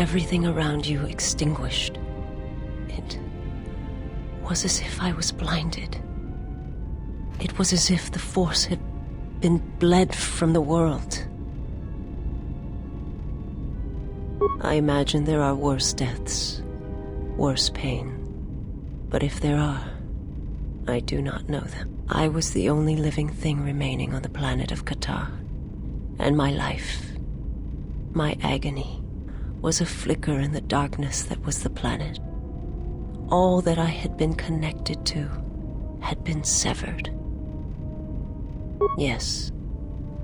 everything around you extinguished. It was as if I was blinded. It was as if the force had been bled from the world. I imagine there are worse deaths, worse pain. But if there are, I do not know them. I was the only living thing remaining on the planet of Carth, and my life, my agony, was a flicker in the darkness that was the planet. All that I had been connected to had been severed. Yes,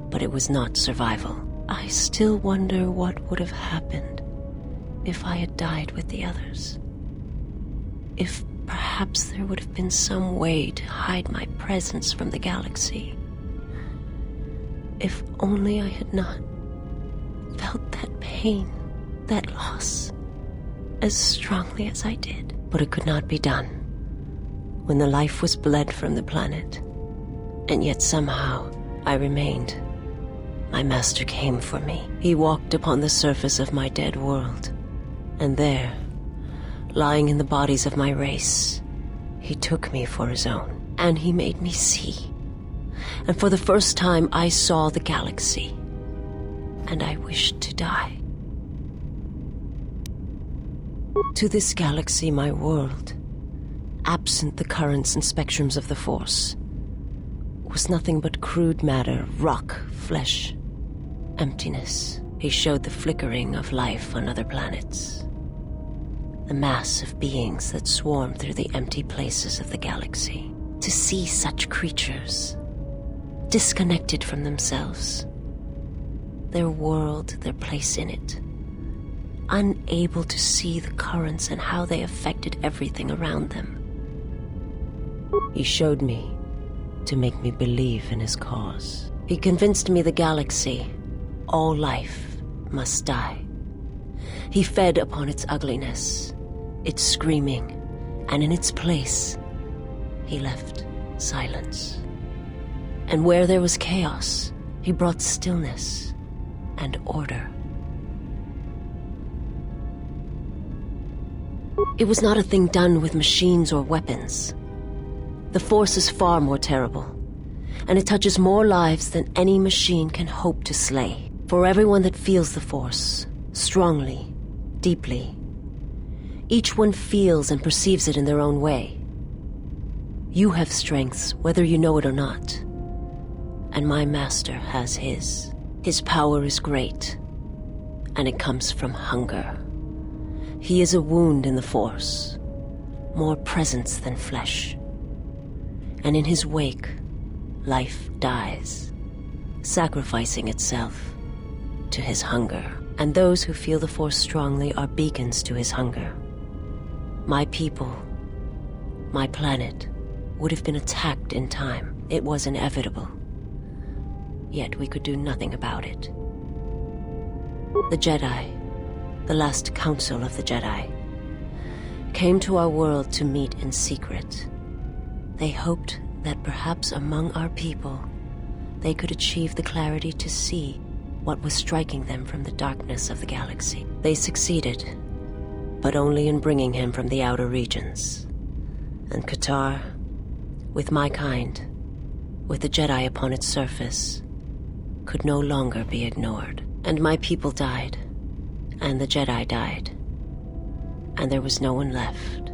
but it was not survival. I still wonder what would have happened if I had died with the others. If perhaps there would have been some way to hide my presence from the galaxy. If only I had not felt that pain, that loss, as strongly as I did. But it could not be done. When the life was bled from the planet, and yet somehow I remained, my master came for me. He walked upon the surface of my dead world, and there, lying in the bodies of my race, he took me for his own, and he made me see. And for the first time I saw the galaxy, and I wished to die. To this galaxy, my world, absent the currents and spectrums of the Force, was nothing but crude matter, rock, flesh, emptiness. He showed the flickering of life on other planets, the mass of beings that swarm through the empty places of the galaxy. To see such creatures, disconnected from themselves, their world, their place in it, unable to see the currents and how they affected everything around them. He showed me to make me believe in his cause. He convinced me the galaxy, all life, must die. He fed upon its ugliness, its screaming, and in its place, he left silence. And where there was chaos, he brought stillness and order. It was not a thing done with machines or weapons. The Force is far more terrible, and it touches more lives than any machine can hope to slay. For everyone that feels the Force, strongly, deeply, each one feels and perceives it in their own way. You have strengths, whether you know it or not, and my master has his. His power is great, and it comes from hunger. He is a wound in the Force, more presence than flesh. And in his wake, life dies, sacrificing itself to his hunger. And those who feel the Force strongly are beacons to his hunger. My people, my planet, would have been attacked in time. It was inevitable. Yet we could do nothing about it. The Jedi, the last council of the Jedi, came to our world to meet in secret. They hoped that perhaps among our people, they could achieve the clarity to see what was striking them from the darkness of the galaxy. They succeeded, but only in bringing him from the outer regions. And Carth, with my kind, with the Jedi upon its surface, could no longer be ignored. And my people died, and the Jedi died, and there was no one left,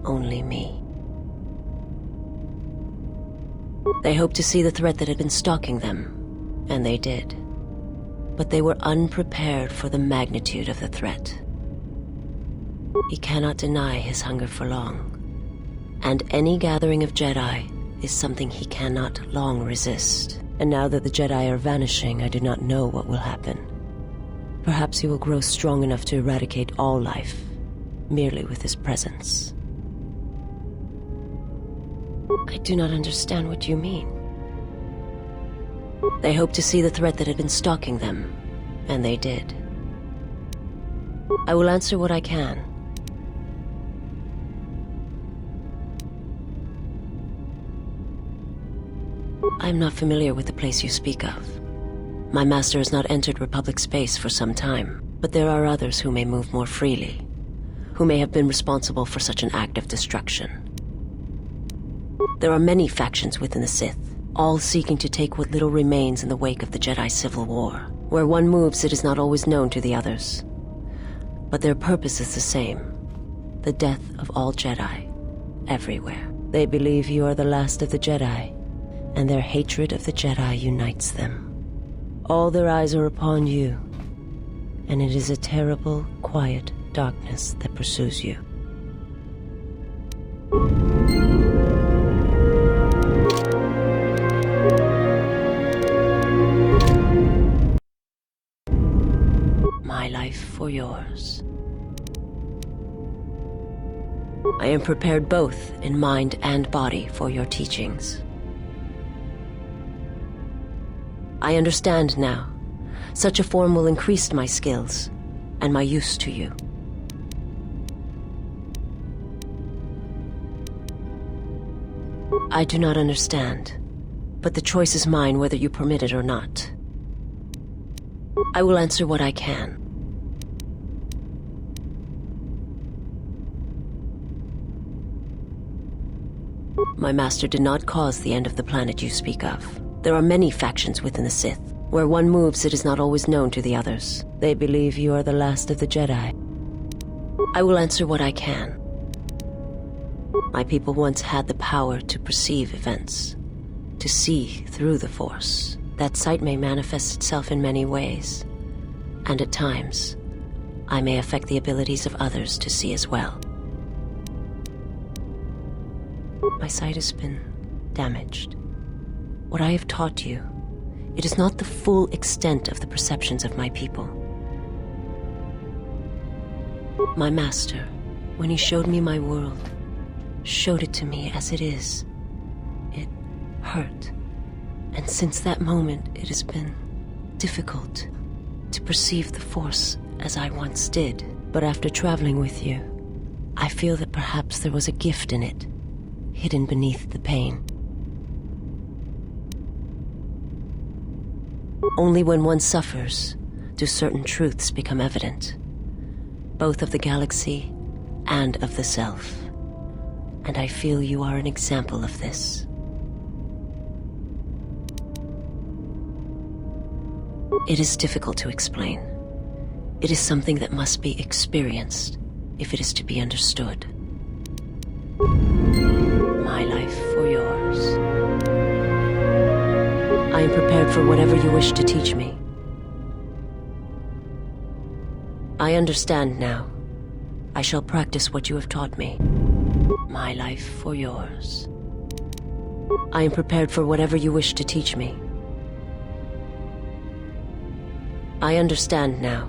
only me. They hoped to see the threat that had been stalking them, and they did. But they were unprepared for the magnitude of the threat. He cannot deny his hunger for long, and any gathering of Jedi is something he cannot long resist. And now that the Jedi are vanishing, I do not know what will happen. Perhaps he will grow strong enough to eradicate all life, merely with his presence. I do not understand what you mean. They hoped to see the threat that had been stalking them, and they did. I will answer what I can. I am not familiar with the place you speak of. My master has not entered Republic space for some time. But there are others who may move more freely, who may have been responsible for such an act of destruction. There are many factions within the Sith, all seeking to take what little remains in the wake of the Jedi Civil War. Where one moves, it is not always known to the others. But their purpose is the same: the death of all Jedi, everywhere. They believe you are the last of the Jedi, and their hatred of the Jedi unites them. All their eyes are upon you, and it is a terrible, quiet darkness that pursues you. My life for yours. I am prepared both in mind and body for your teachings. I understand now. Such a form will increase my skills and my use to you. I do not understand, but the choice is mine whether you permit it or not. I will answer what I can. My master did not cause the end of the planet you speak of. There are many factions within the Sith. Where one moves, it is not always known to the others. They believe you are the last of the Jedi. I will answer what I can. My people once had the power to perceive events, to see through the Force. That sight may manifest itself in many ways, and at times, I may affect the abilities of others to see as well. My sight has been damaged. What I have taught you, it is not the full extent of the perceptions of my people. My master, when he showed me my world, showed it to me as it is. It hurt. And since that moment, it has been difficult to perceive the Force as I once did. But after traveling with you, I feel that perhaps there was a gift in it, hidden beneath the pain. Only when one suffers do certain truths become evident, both of the galaxy and of the self. And I feel you are an example of this. It is difficult to explain. It is something that must be experienced if it is to be understood. My life for yours. I am prepared for whatever you wish to teach me. I understand now. I shall practice what you have taught me. My life for yours. I am prepared for whatever you wish to teach me. I understand now.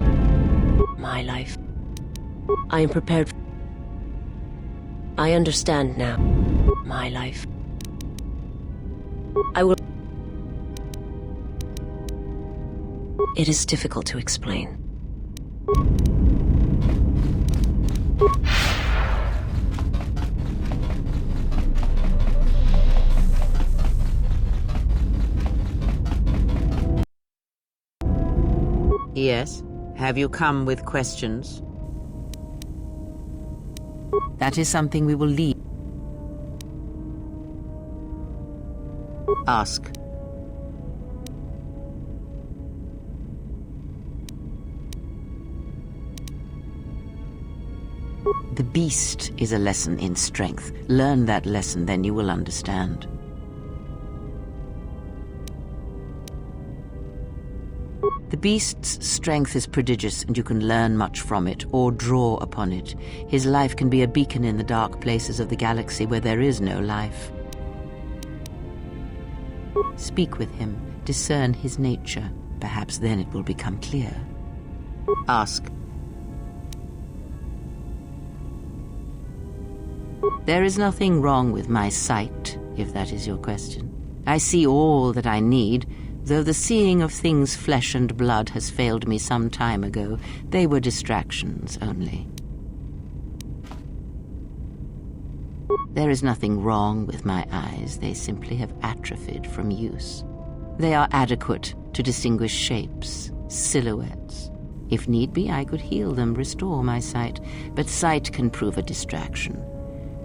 My life. I am prepared. I understand now. My life. I will. It is difficult to explain. Yes? Have you come with questions? That is something we will leave. Ask. The beast is a lesson in strength. Learn that lesson, then you will understand. The beast's strength is prodigious, and you can learn much from it, or draw upon it. His life can be a beacon in the dark places of the galaxy where there is no life. Speak with him, discern his nature. Perhaps then it will become clear. Ask. There is nothing wrong with my sight, if that is your question. I see all that I need. Though the seeing of things flesh and blood has failed me some time ago, they were distractions only. There is nothing wrong with my eyes, they simply have atrophied from use. They are adequate to distinguish shapes, silhouettes, If need be, I could heal them, restore my sight, but sight can prove a distraction.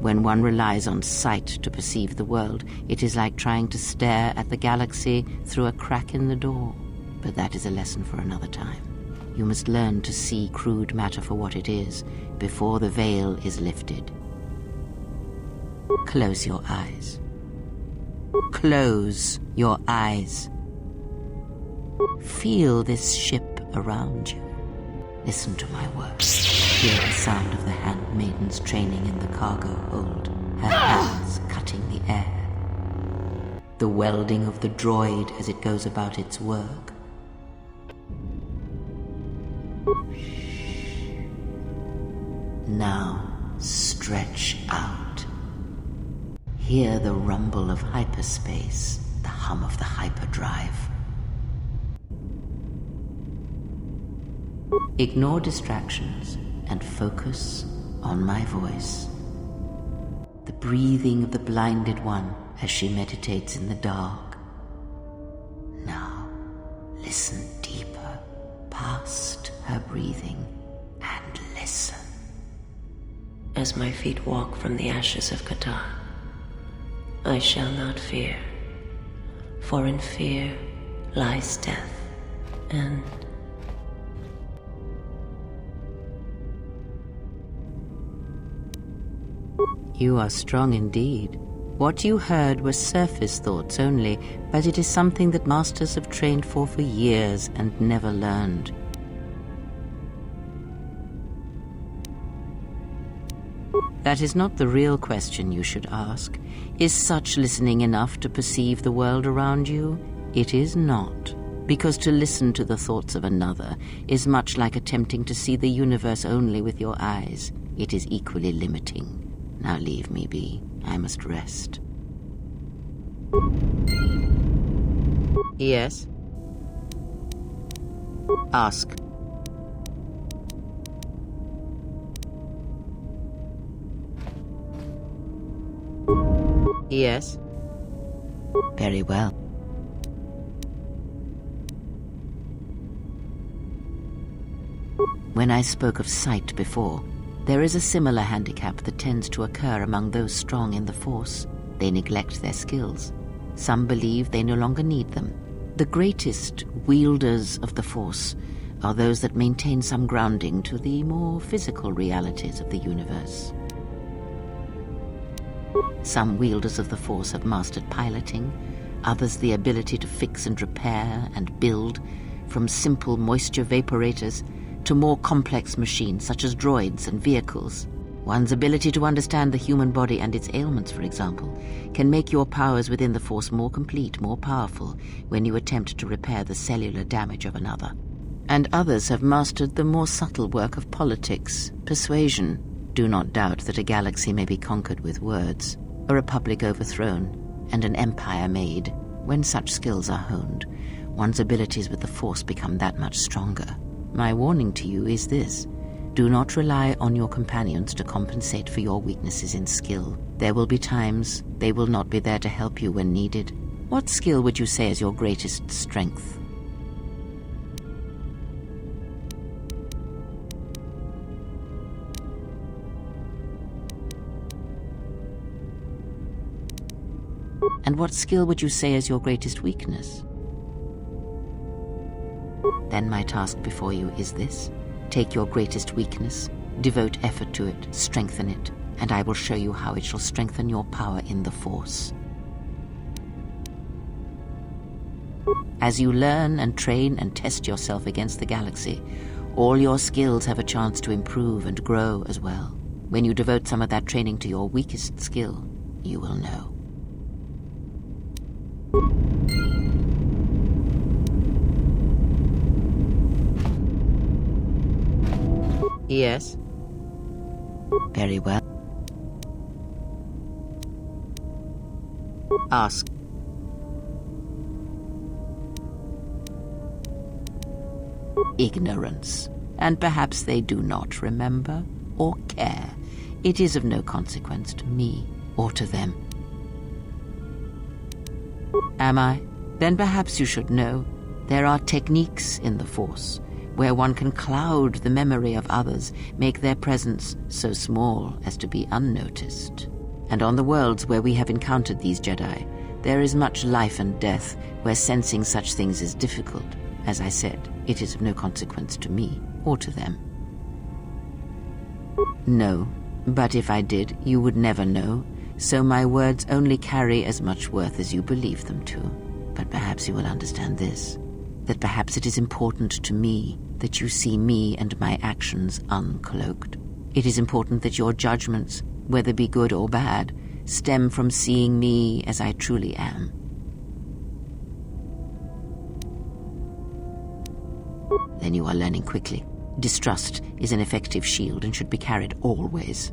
When one relies on sight to perceive the world, it is like trying to stare at the galaxy through a crack in the door. But that is a lesson for another time. You must learn to see crude matter for what it is, before the veil is lifted. Close your eyes. Close your eyes. Feel this ship around you. Listen to my words. Hear the sound of the handmaidens training in the cargo hold, her hands cutting the air. The welding of the droid as it goes about its work. Now stretch out. Hear the rumble of hyperspace, the hum of the hyperdrive. Ignore distractions and focus on my voice. The breathing of the blinded one as she meditates in the dark. Now, listen deeper, past her breathing, and listen. As my feet walk from the ashes of Carth, I shall not fear, for in fear lies death, and you are strong indeed. What you heard were surface thoughts only, but it is something that masters have trained for years and never learned. That is not the real question you should ask. Is such listening enough to perceive the world around you? It is not, because to listen to the thoughts of another is much like attempting to see the universe only with your eyes. It is equally limiting. Now leave me be. I must rest. Yes? Ask. Yes? Very well. When I spoke of sight before, there is a similar handicap that tends to occur among those strong in the Force. They neglect their skills. Some believe they no longer need them. The greatest wielders of the Force are those that maintain some grounding to the more physical realities of the universe. Some wielders of the Force have mastered piloting, others the ability to fix and repair and build, from simple moisture vaporators to more complex machines such as droids and vehicles. One's ability to understand the human body and its ailments, for example, can make your powers within the Force more complete, more powerful, when you attempt to repair the cellular damage of another. And others have mastered the more subtle work of politics, persuasion. Do not doubt that a galaxy may be conquered with words, a republic overthrown, and an empire made. When such skills are honed, one's abilities with the Force become that much stronger. My warning to you is this: do not rely on your companions to compensate for your weaknesses in skill. There will be times they will not be there to help you when needed. What skill would you say is your greatest strength? And what skill would you say is your greatest weakness? Then my task before you is this: take your greatest weakness, devote effort to it, strengthen it, and I will show you how it shall strengthen your power in the Force. As you learn and train and test yourself against the galaxy, all your skills have a chance to improve and grow as well. When you devote some of that training to your weakest skill, you will know. Yes? Very well. Ask. Ignorance. And perhaps they do not remember or care. It is of no consequence to me or to them. Am I? Then perhaps you should know there are techniques in the Force where one can cloud the memory of others, make their presence so small as to be unnoticed. And on the worlds where we have encountered these Jedi, there is much life and death, where sensing such things is difficult. As I said, it is of no consequence to me or to them. No, but if I did, you would never know, so my words only carry as much worth as you believe them to. But perhaps you will understand this, that perhaps it is important to me that you see me and my actions uncloaked. It is important that your judgments, whether be good or bad, stem from seeing me as I truly am. Then you are learning quickly. Distrust is an effective shield and should be carried always.